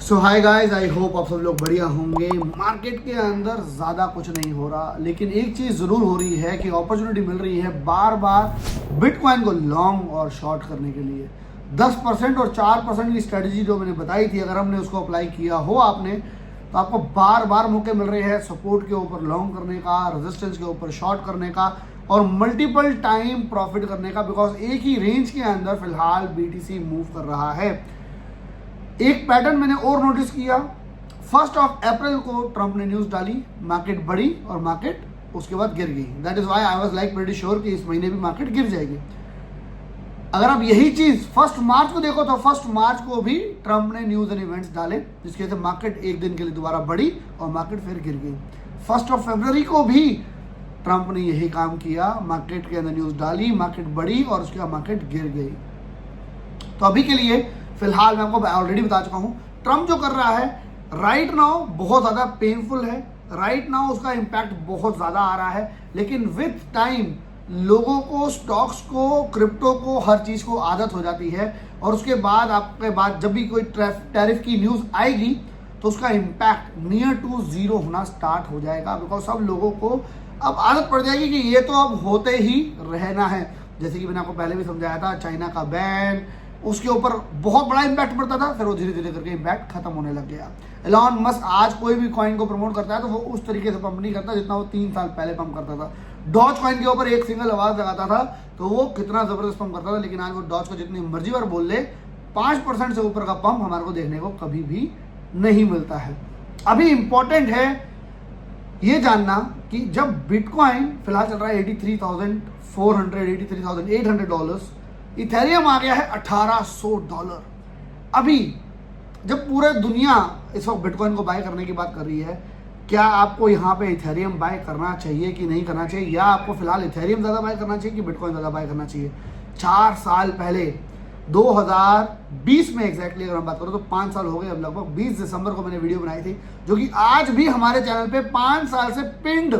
So hi guys, I hope आप सब लोग बढ़िया होंगे। मार्केट के अंदर ज़्यादा कुछ नहीं हो रहा, लेकिन एक चीज़ ज़रूर हो रही है कि अपॉर्चुनिटी मिल रही है बार बार बिटकॉइन को लॉन्ग और शॉर्ट करने के लिए। 10% और 4% की स्ट्रेटजी जो मैंने बताई थी, अगर हमने उसको अप्लाई किया हो आपने, तो आपको बार बार मौके मिल रहे हैं सपोर्ट के ऊपर लॉन्ग करने का, रेजिस्टेंस के ऊपर शॉर्ट करने का और मल्टीपल टाइम प्रॉफिट करने का। बिकॉज एक ही रेंज के अंदर फिलहाल बीटीसी मूव कर रहा है। एक पैटर्न मैंने और नोटिस किया, 1 अप्रैल को ट्रंप ने न्यूज़ डाली, मार्केट बढ़ी और मार्केट उसके बाद गिर गई। That is why I was like pretty sure कि इस महीने भी मार्केट गिर जाएगी। अगर आप यही चीज 1 मार्च को देखो तो 1 मार्च को भी ट्रंप ने न्यूज एंड इवेंट्स डाले, जिसकी वजह से मार्केट एक दिन के लिए दोबारा बढ़ी और मार्केट फिर गिर गई। 1 फरवरी को भी ट्रंप ने यही काम किया, मार्केट के अंदर न्यूज डाली, मार्केट बढ़ी और उसके बाद मार्केट गिर गई। तो अभी के लिए फिलहाल मैं आपको ऑलरेडी बता चुका हूं, ट्रंप जो कर रहा है राइट नाउ बहुत ज़्यादा पेनफुल है। राइट नाउ उसका इम्पैक्ट बहुत ज़्यादा आ रहा है, लेकिन विथ टाइम लोगों को, स्टॉक्स को, क्रिप्टो को, हर चीज़ को आदत हो जाती है। और उसके बाद आपके बाद जब भी कोई टैरिफ की न्यूज़ आएगी तो उसका इम्पैक्ट नियर टू जीरो होना स्टार्ट हो जाएगा। बिकॉज सब लोगों को अब आदत पड़ जाएगी कि ये तो अब होते ही रहना है। जैसे कि मैंने आपको पहले भी समझाया था, चाइना का बैन, उसके ऊपर बहुत बड़ा इम्पैक्ट पड़ता था, फिर वो धीरे धीरे करके इम्पैक्ट खत्म होने लग गया। एलॉन मस्क आज कोई भी कॉइन को प्रमोट करता है तो वो उस तरीके से पंप नहीं करता जितना वो 3 साल पहले पंप करता था। डॉज कॉइन के ऊपर एक सिंगल आवाज लगाता था तो वो कितना जबरदस्त पंप करता था, लेकिन आज वो डॉज को जितनी मर्जी बार बोल ले, 5% से ऊपर का पंप हमारे को देखने को कभी भी नहीं मिलता है। अभी इंपॉर्टेंट है ये जानना कि जब बिटकॉइन फिलहाल चल रहा है $83,400 $83,800, इथेरियम आ गया है $1,800। अभी जब पूरे दुनिया इस वक्त बिटकॉइन को बाय करने की बात कर रही है, क्या आपको यहाँ पे इथेरियम बाय करना चाहिए कि नहीं करना चाहिए, या आपको फिलहाल इथेरियम ज़्यादा बाय करना चाहिए कि बिटकॉइन ज़्यादा बाय करना चाहिए? 4 साल पहले 2020 में एग्जैक्टली अगर हम बात करें तो 5 साल हो गए अब लगभग। 20 दिसंबर को मैंने वीडियो बनाई थी, जो कि आज भी हमारे चैनल पे 5 साल से पिंड,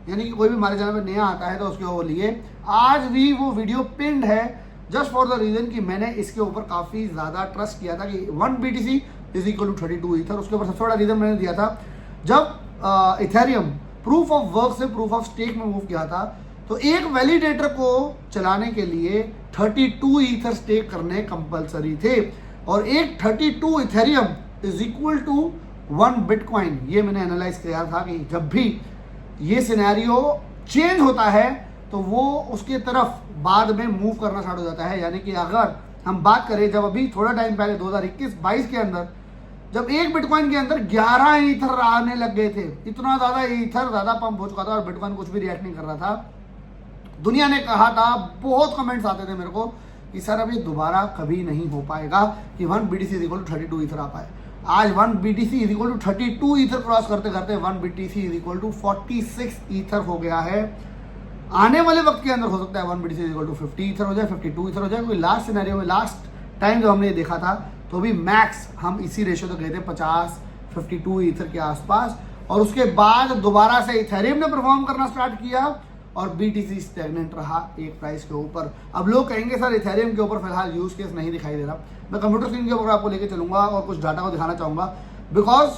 यानी कि कोई भी हमारे चैनल पे नया आता है तो उसके लिए आज भी वो वीडियो पिंड है, जस्ट फॉर द रीजन कि मैंने इसके ऊपर काफ़ी ज़्यादा ट्रस्ट किया था कि 1 BTC is equal to 32 ether. उसके ऊपर सबसे बड़ा रीजन मैंने दिया था, जब इथेरियम प्रूफ ऑफ वर्क से प्रूफ ऑफ स्टेक में मूव किया था तो एक वैलिडेटर को चलाने के लिए 32 ईथर स्टेक करने कंपलसरी थे, और एक 32 Ethereum is equal to 1 bitcoin. ये मैंने एनालाइज किया था कि जब भी ये सिनेरियो चेंज होता है तो वो उसके तरफ बाद में मूव करना स्टार्ट हो जाता है। यानी कि अगर हम बात करें, जब अभी थोड़ा टाइम पहले 2021-22 के अंदर जब एक बिटकॉइन के अंदर 11 ईथर आने लग गए थे, इतना ज़्यादा ईथर ज़्यादा पंप हो चुका था और बिटकॉइन कुछ भी रिएक्ट नहीं कर रहा था, दुनिया ने कहा था, बहुत कमेंट्स आते थे मेरे को कि सर अब ये दोबारा कभी नहीं हो पाएगा कि 1 BTC is equal to 32 ether आ पाए। आज 1 BTC is equal to 32 ether cross करते करते 1 BTC is equal to 46 ether हो गया है। आने वाले वक्त के अंदर हो सकता है 1 BTC is equal to 50 ether हो जाए, 52 ईथर हो जाए। कोई लास्ट सिनेरियो में, लास्ट टाइम जब हमने देखा था तो भी मैक्स हम इसी रेशियो तक गए थे, 50-52 ईथर के आसपास। और उसके बाद दोबारा से इथेरियम ने परफॉर्म करना स्टार्ट किया और BTC स्टैग्नेंट रहा एक प्राइस के ऊपर। अब लोग कहेंगे सर इथेरियम के ऊपर फिलहाल यूज केस नहीं दिखाई दे रहा। मैं कंप्यूटर स्क्रीन के ऊपर आपको लेके चलूंगा और कुछ डाटा को दिखाना चाहूंगा। बिकॉज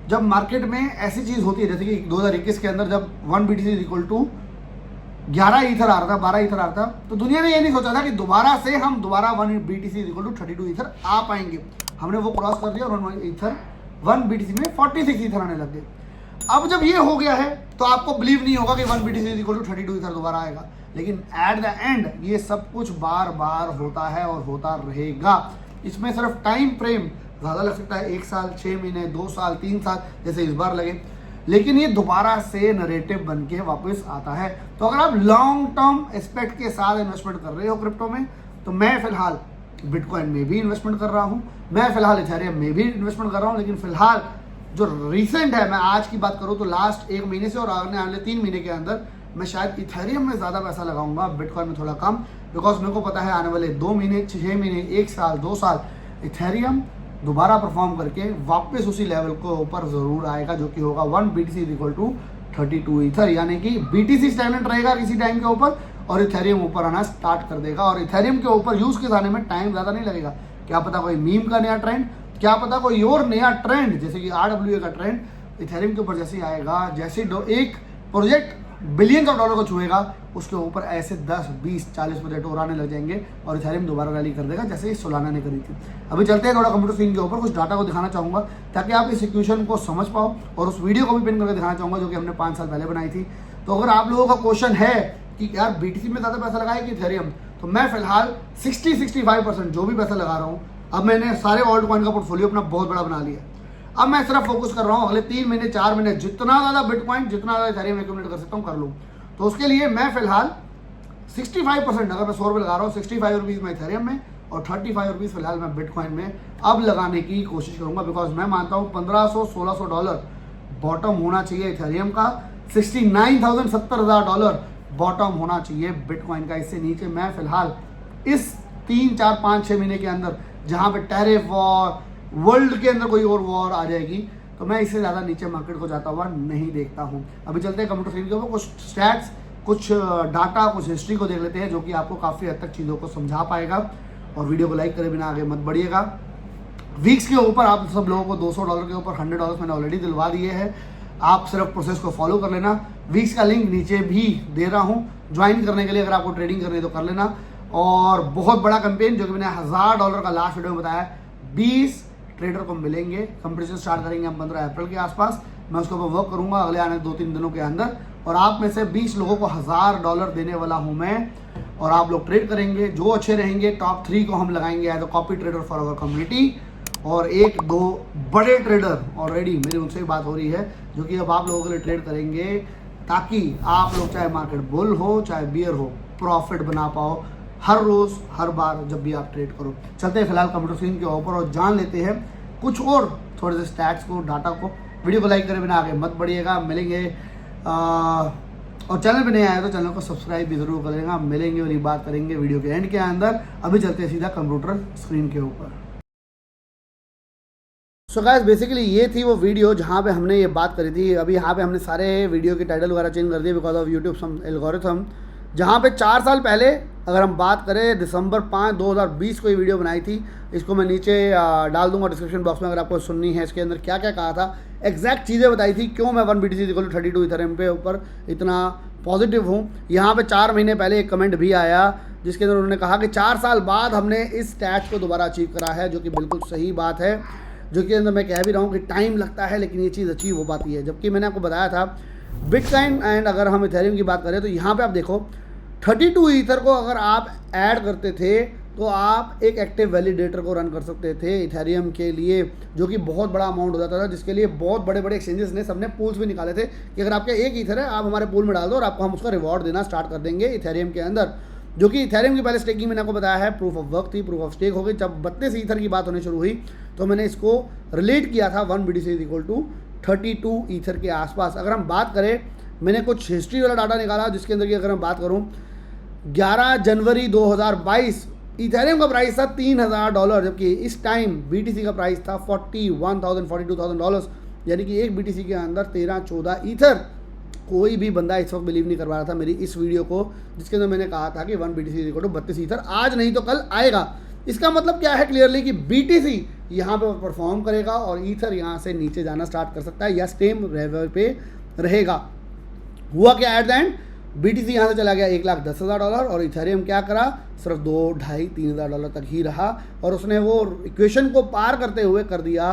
जब मार्केट में ऐसी चीज होती है, जैसे कि 2021 के अंदर जब 1 BTC is equal to 11 ether आ रहा था, 12 ईथर आ रहा था, तो दुनिया ने ये नहीं सोचा था कि दोबारा से हम 1 BTC is equal to 32 ether आ पाएंगे। हमने वो क्रॉस कर दिया और 1 BTC में 46 ईथर आने लग गए। अब जब ये हो गया है तो आपको बिलीव नहीं होगा कि 1 BTC is equal to 32 ether दोबारा आएगा, लेकिन एट द एंड ये सब कुछ बार बार होता है और होता रहेगा। इसमें सिर्फ टाइम फ्रेम ज़्यादा लग सकता है, 1 साल, 6 महीने, 2 साल, 3 साल जैसे इस बार लगे, लेकिन ये दोबारा से नरेटिव बन के वापस आता है। तो अगर आप लॉन्ग टर्म एस्पेक्ट के साथ इन्वेस्टमेंट कर रहे हो क्रिप्टो में, तो मैं फिलहाल बिटकॉइन में भी इन्वेस्टमेंट कर रहा हूँ, मैं फिलहाल इथेरियम में भी इन्वेस्टमेंट कर रहा हूँ। लेकिन फिलहाल जो रिसेंट है, मैं आज की बात करूँ तो लास्ट 1 महीने से और आने वाले 3 महीने के अंदर मैं शायद इथेरियम में ज़्यादा पैसा लगाऊंगा, बिटकॉइन में थोड़ा कम। बिकॉज मेरे को पता है आने वाले 2 महीने, 6 महीने, 1 साल, 2 साल इथेरियम दोबारा परफॉर्म करके वापस उसी लेवल को ऊपर जरूर आएगा, जो कि होगा 1 BTC is equal to 32 ether. यानी कि BTC स्टैग्नेंट रहेगा किसी टाइम के ऊपर और इथेरियम ऊपर आना स्टार्ट कर देगा। और इथेरियम के ऊपर यूज के आने में टाइम ज़्यादा नहीं लगेगा, क्या पता कोई मीम का नया ट्रेंड क्या पता कोई और नया ट्रेंड, जैसे कि RWA का ट्रेंड इथेरियम के ऊपर जैसे आएगा, जैसे एक प्रोजेक्ट बिलियंस ऑफ डॉलर को छुएगा, उसके ऊपर ऐसे 10, 20, 40 प्रोजेक्ट और आने लग जाएंगे और इथेरियम दोबारा रैली कर देगा जैसे सोलाना ने करी थी। अभी चलते हैं थोड़ा कंप्यूटर स्क्रीन के ऊपर, कुछ डाटा को दिखाना चाहूँगा ताकि आप इस इक्वेशन को समझ पाओ, और उस वीडियो को भी पिन करके दिखाना चाहूँगा जो कि हमने 5 साल पहले बनाई थी। तो अगर आप लोगों का क्वेश्चन है कि यार BTC में ज़्यादा पैसा लगाए कि इथेरियम, तो मैं फिलहाल 60-65% जो भी पैसा लगा रहा हूँ, अब मैंने सारे ऑल्ट कॉइन का पोर्टफोलियो अपना बहुत बड़ा बना लिया। अब मैं सिर्फ फोकस कर रहा हूँ अगले 3 महीने 4 महीने जितना ज़्यादा बिटकॉइन, जितना ज़्यादा इथेरियम एक्यूमुलेट कर सकता हूँ कर लूँ। तो उसके लिए मैं फिलहाल 65%, अगर मैं 100 रुपये लगा रहा हूँ, 65 रुपीज़ में इथेरियम में और 35 रुपीज़ फिलहाल मैं बिटकॉइन में अब लगाने की कोशिश करूँगा, बिकॉज मैं मानता हूँ $1500-1600 बॉटम होना चाहिए इथेरियम का, 69,000 $70,000 बॉटम होना चाहिए बिटकॉइन का। इससे नीचे मैं फिलहाल इस 3, 4, 5, 6 महीने के अंदर, जहाँ पे टैरिफ वॉर, वर्ल्ड के अंदर कोई और वॉर आ जाएगी, तो मैं इससे ज़्यादा नीचे मार्केट को जाता हुआ नहीं देखता हूँ। अभी चलते हैं कंप्यूटर स्क्रीन के ऊपर, कुछ स्टैट्स, कुछ डाटा, कुछ हिस्ट्री को देख लेते हैं जो कि आपको काफ़ी हद तक चीज़ों को समझा पाएगा। और वीडियो को लाइक करे बिना आगे मत बढ़िएगा। वीक्स के ऊपर आप सब लोगों को $200 के ऊपर $100 मैंने ऑलरेडी दिलवा दिए हैं, आप सिर्फ प्रोसेस को फॉलो कर लेना। वीक्स का लिंक नीचे भी दे रहा हूँ ज्वाइन करने के लिए, अगर आपको ट्रेडिंग करनी है तो कर लेना। और बहुत बड़ा कैंपेन जो कि मैंने $1000 का लास्ट वीडियो में बताया, 20 ट्रेडर को मिलेंगे, कंपटीशन स्टार्ट करेंगे हम 15 अप्रैल के आसपास। मैं उसके ऊपर वर्क करूंगा अगले आने 2-3 दिनों के अंदर, और आप में से 20 लोगों को $1000 देने वाला हूं मैं, और आप लोग ट्रेड करेंगे। जो अच्छे रहेंगे टॉप 3 को हम लगाएंगे as a copy trader for our community, और 1-2 बड़े ट्रेडर ऑलरेडी मेरी उनसे बात हो रही है जो कि अब आप लोगों के लिए ट्रेड करेंगे, ताकि आप लोग चाहे मार्केट बुल हो चाहे बियर हो, प्रॉफिट बना पाओ हर रोज़ हर बार जब भी आप ट्रेड करो। चलते हैं फिलहाल कंप्यूटर स्क्रीन के ऊपर और जान लेते हैं कुछ और थोड़े से स्टैट्स को, डाटा को। वीडियो को लाइक करे बिना आगे मत बढ़िएगा। मिलेंगे और चैनल पे नहीं आया तो चैनल को सब्सक्राइब भी जरूर करेगा। मिलेंगे और ये बात करेंगे वीडियो के एंड के अंदर। अभी चलते हैं सीधा कंप्यूटर स्क्रीन के ऊपर। सो गाइस बेसिकली ये थी वो वीडियो जहाँ पे हमने ये बात करी थी। अभी यहाँ पे हमने सारे वीडियो के टाइटल वगैरह चेंज कर दिए because of YouTube some algorithm. जहाँ पे 4 साल पहले अगर हम बात करें दिसंबर 5, 2020 को ये वीडियो बनाई थी, इसको मैं नीचे डाल दूंगा डिस्क्रिप्शन बॉक्स में अगर आपको सुननी है। इसके अंदर क्या क्या कहा था, एग्जैक्ट चीज़ें बताई थी, क्यों मैं 1 BTC = 32 इथेरियम पे ऊपर इतना पॉजिटिव हूँ। यहाँ पे 4 महीने पहले एक कमेंट भी आया जिसके अंदर उन्होंने कहा कि 4 साल बाद हमने इस स्टैट्स को दोबारा अचीव करा है, जो कि बिल्कुल सही बात है। जो कि अंदर मैं कह भी रहा हूँ कि टाइम लगता है लेकिन ये चीज़ अचीव हो पाती है। जबकि मैंने आपको बताया था बिटकॉइन एंड अगर हम इथेरियम की बात करें तो यहाँ पे आप देखो 32 ईथर को अगर आप ऐड करते थे तो आप एक एक्टिव वैलिडेटर को रन कर सकते थे इथेरियम के लिए, जो कि बहुत बड़ा अमाउंट हो जाता था, जिसके लिए बहुत बड़े बड़े एक्सचेंजेस ने सबने पूल्स भी निकाले थे कि अगर आपके 1 ईथर है आप हमारे पूल में डाल दो और आपको हम उसका रिवॉर्ड देना स्टार्ट कर देंगे इथेरियम के अंदर। जो कि इथेरियम की पहले स्टेकिंग मैंने आपको बताया है प्रूफ ऑफ वर्क थी, प्रूफ ऑफ स्टेक हो गई। जब 32 ईथर की बात होनी शुरू हुई तो मैंने इसको रिलेट किया था 1 BTC = 32 ईथर के आसपास। अगर हम बात करें, मैंने कुछ हिस्ट्री वाला डाटा निकाला जिसके अंदर की अगर मैं बात करूँ 11 जनवरी 2022 इथेरियम का प्राइस था $3000, जबकि इस टाइम BTC का प्राइस था $42,000 यानी कि 1 BTC के अंदर 13-14 ईथर। कोई भी बंदा इस वक्त बिलीव नहीं कर पा रहा था मेरी इस वीडियो को, जिसके अंदर मैंने कहा था कि 1 BTC = 32 ईथर आज नहीं तो कल आएगा। इसका मतलब क्या है क्लियरली कि BTC यहाँ पे परफॉर्म करेगा और ईथर यहाँ से नीचे जाना स्टार्ट कर सकता है या सेम लेवल पे रहेगा। हुआ क्या एट द एंड, BTC यहाँ से चला गया $1,10,000 और इथेरियम क्या करा, सिर्फ $2,500-3,000 तक ही रहा और उसने वो इक्वेशन को पार करते हुए कर दिया।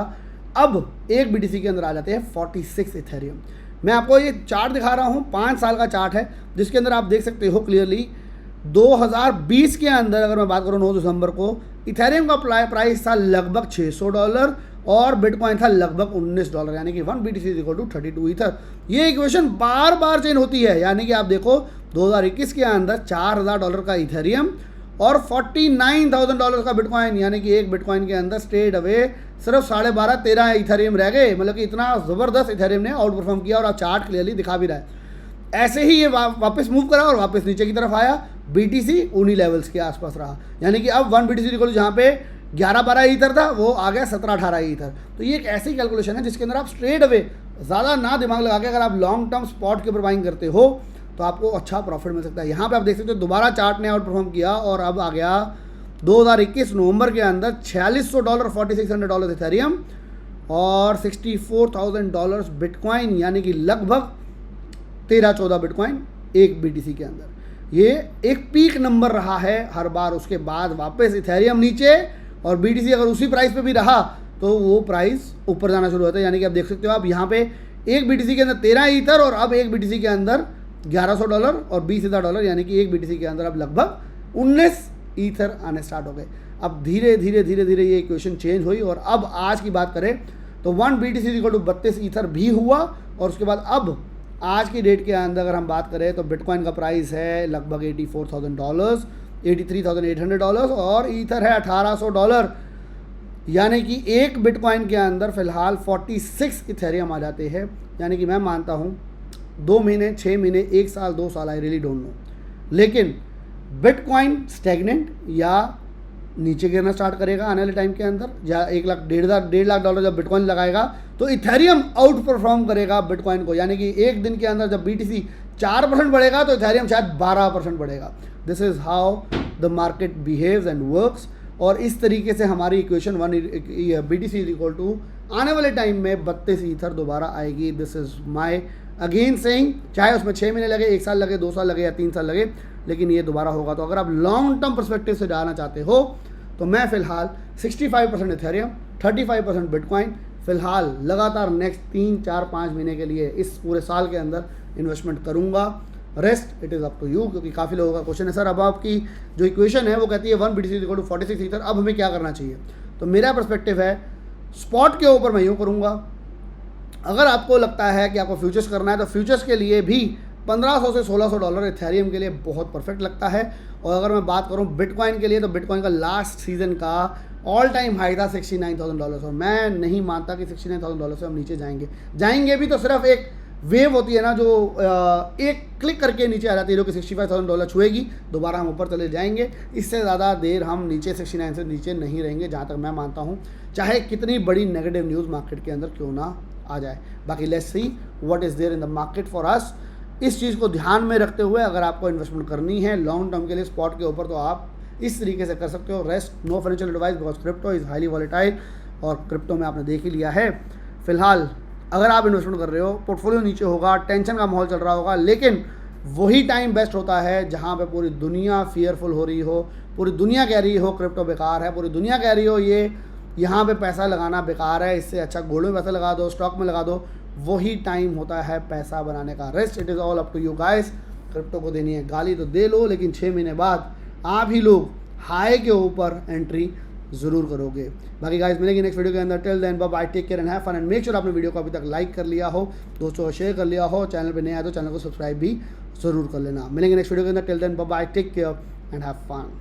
अब 1 BTC के अंदर आ जाते हैं 46 इथेरियम। मैं आपको ये चार्ट दिखा रहा हूँ, 5 साल का चार्ट है जिसके अंदर आप देख सकते हो क्लियरली 2020 के अंदर अगर मैं बात करूँ 9 दिसंबर को इथेरियम का प्राइस था लगभग $600 और बिटकॉइन था लगभग $19, यानी कि 1 BTC = 32 ईथर। ये इक्वेशन बार बार चेंज होती है, यानी कि आप देखो 2021 के अंदर $4000 का इथेरियम और $49,000 का बिटकॉइन, यानी कि एक बिटकॉइन के अंदर स्टेड अवे सिर्फ 12.5-13 इथेरियम रह गए। मतलब कि इतना ज़बरदस्त इथेरियम ने आउट परफॉर्म किया और आप चार्ट क्लियरली दिखा भी रहा है। ऐसे ही ये वापस मूव करा और वापस नीचे की तरफ आया। BTC उन्हीं लेवल्स के आसपास रहा, यानी कि अब 1 BTC = जहाँ पे 11-12 ईथर था वो आ गया 17-18 ईथर। तो ये एक ऐसी कैलकुलेशन है जिसके अंदर आप स्ट्रेट अवे ज़्यादा ना दिमाग लगा के अगर आप लॉन्ग टर्म स्पॉट के ऊपर बाइंग करते हो तो आपको अच्छा प्रॉफिट मिल सकता है। यहाँ पे आप देख सकते हो दोबारा चार्ट ने आउट परफॉर्म किया और अब आ गया 2021 नवंबर के अंदर $4600 $4600 इथेरियम और $64,000 बिटकॉइन, यानी कि लगभग 13-14 बिटकॉइन एक BTC के अंदर। ये एक पीक नंबर रहा है हर बार। उसके बाद वापस इथेरियम नीचे और BTC अगर उसी प्राइस पे भी रहा तो वो प्राइस ऊपर जाना शुरू होता है। यानी कि आप देख सकते हो, आप यहाँ पे एक BTC के अंदर 13 ईथर और अब एक BTC के अंदर $1100 और $20,000, यानी कि एक BTC के अंदर अब लगभग 19 ईथर आने स्टार्ट हो गए। अब धीरे धीरे ये इक्वेशन चेंज हुई और अब आज की बात करें तो 1 BTC इक्वल टू 32 ईथर भी हुआ। और उसके बाद अब आज की डेट के अंदर अगर हम बात करें तो बिटकॉइन का प्राइस है लगभग $84,000, $83,800 और ईथर है $1,800, यानी कि एक बिटकॉइन के अंदर फिलहाल 46 इथेरियम आ जाते हैं। यानी कि मैं मानता हूँ 2 महीने, 6 महीने, 1 साल, 2 साल, आई रियली डोंट नो, लेकिन बिटकॉइन स्टैग्नेंट या नीचे गिरना स्टार्ट करेगा आने वाले टाइम के अंदर। या $1 लाख $1.5 लाख जब बिटकॉइन लगाएगा तो इथेरियम आउट परफॉर्म करेगा बिटकॉइन को। यानी कि एक दिन के अंदर जब BTC 4% बढ़ेगा तो इथेरियम शायद 12% बढ़ेगा। This is how the market behaves and works. और इस तरीके से हमारी equation 1 BTC is equal to आने वाले टाइम में 32 ईथर दोबारा आएगी। This is my again saying, चाहे उसमें 6 महीने लगे, 1 साल लगे, 2 साल लगे या 3 साल लगे, लेकिन ये दोबारा होगा। तो अगर आप लॉन्ग टर्म पर्सपेक्टिव से जाना चाहते हो तो मैं फिलहाल 65% इथेरियम, 35% बिटकॉइन फिलहाल लगातार नेक्स्ट 3, 4, 5 महीने के लिए इस पूरे साल के अंदर इन्वेस्टमेंट करूंगा। Rest it is up to you, क्योंकि काफ़ी लोगों का क्वेश्चन है सर अब आपकी जो इक्वेशन है वो कहती है 1 BTC इक्वल टू 46 ईथर, अब हमें क्या करना चाहिए। तो मेरा पर्सपेक्टिव है स्पॉट के ऊपर मैं यूँ करूँगा। अगर आपको लगता है कि आपको फ्यूचर्स करना है तो फ्यूचर्स के लिए भी $1,500 से $1,600 इथेरियम के लिए बहुत परफेक्ट लगता है। और अगर मैं बात करूं बिटकॉइन के लिए तो बिटकॉइन का लास्ट सीजन का ऑल टाइम हाई था $69,000 और मैं नहीं मानता कि $69,000 से हम नीचे जाएंगे भी तो सिर्फ एक वेव होती है ना जो एक क्लिक करके नीचे आ जाती है, जो कि $65,000 छुएगी, दोबारा हम ऊपर चले जाएंगे। इससे ज़्यादा देर हम नीचे 69 से नीचे नहीं रहेंगे, जहाँ तक मैं मानता हूँ, चाहे कितनी बड़ी नेगेटिव न्यूज़ मार्केट के अंदर क्यों ना आ जाए। बाकी let's see what is there in the market for us. इस चीज़ को ध्यान में रखते हुए अगर आपको इन्वेस्टमेंट करनी है लॉन्ग टर्म के लिए स्पॉट के ऊपर तो आप इस तरीके से कर सकते हो। Rest no financial advice because crypto is highly volatile और क्रिप्टो में आपने देख ही लिया है। फिलहाल अगर आप इन्वेस्टमेंट कर रहे हो, पोर्टफोलियो नीचे होगा, टेंशन का माहौल चल रहा होगा, लेकिन वही टाइम बेस्ट होता है जहाँ पे पूरी दुनिया फियरफुल हो रही हो, पूरी दुनिया कह रही हो क्रिप्टो बेकार है, पूरी दुनिया कह रही हो ये यहाँ पे पैसा लगाना बेकार है, इससे अच्छा गोल्ड में पैसा लगा दो, स्टॉक में लगा दो। वही टाइम होता है पैसा बनाने का। Rest it is all up to you guys. Crypto को देनी है गाली तो दे लो, लेकिन 6 महीने बाद आप ही लोग हाई के ऊपर एंट्री ज़रूर करोगे। बाकी गाइस मिलेंगे नेक्स्ट वीडियो के अंदर। Till then bye bye, take care and have fun and make sure आपने वीडियो को अभी तक लाइक कर लिया हो, दोस्तों शेयर कर लिया हो, चैनल पे नए आए तो चैनल को सब्सक्राइब भी ज़रूर कर लेना। मिलेंगे नेक्स्ट वीडियो के अंदर। Till then bye bye, take care and have fun.